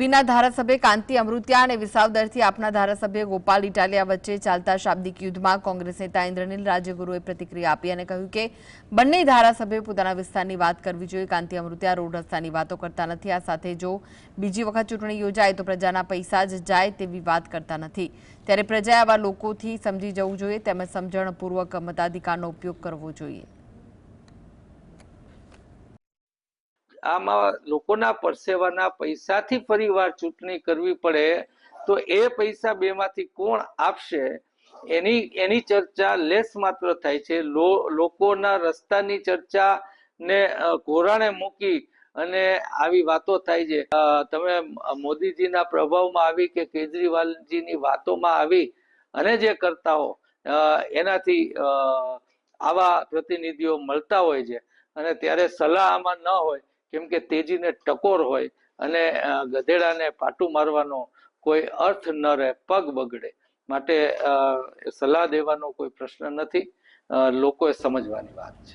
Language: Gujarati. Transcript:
પીના ધારાસભ્ય કાંતિ અમૃતિયા અને વિસાવદરથી આપના ધારાસભ્ય ગોપાલ ઇટાલિયા વચ્ચે ચાલતા શાબ્દિક યુદ્ધમાં કોંગ્રેસ નેતા ઇન્દ્રનીલ રાજગુરુએ પ્રતિક્રિયા આપી અને કહ્યું કે બંને ધારાસભ્યોએ પોતાના વિસ્તારની વાત કરવી જોઈએ। કાંતિ અમૃતિયા રોડ રસ્તાની વાતો કરતા નથી। આ સાથે જો બીજી વખત ચૂંટણી યોજાય તો પ્રજાના પૈસા જ જાય તેવી વાત કરતા નથી। ત્યારે પ્રજાએ આવા લોકોથી સમજી જવું જોઈએ તેમજ સમજણપૂર્વક મતાધિકારનો ઉપયોગ કરવો જોઈએ। આમાં લોકોના પરસેવાના પૈસાથી ફરીવાર ચૂંટણી કરવી પડે તો એ પૈસા બેમાંથી કોણ આપશે એની ચર્ચા લેસ માત્ર થાય છે। લોકોના રસ્તાની ચર્ચા ને કોરાણે મૂકી અને આવી વાતો થાય છે। તમે મોદીજીના પ્રભાવમાં આવી કે કેજરીવાલજીની વાતોમાં આવી અને જે કરતા હો એનાથી આવા પ્રતિનિધિઓ મળતા હોય છે અને ત્યારે સલાહ આમાં ન હોય કેમ કે તેજીને ટકોર હોય અને ગધેડાને પાટું મારવાનો કોઈ અર્થ ન રહે, પગ બગડે। માટે સલાહ દેવાનો કોઈ પ્રશ્ન નથી, લોકોએ સમજવાની વાત છે।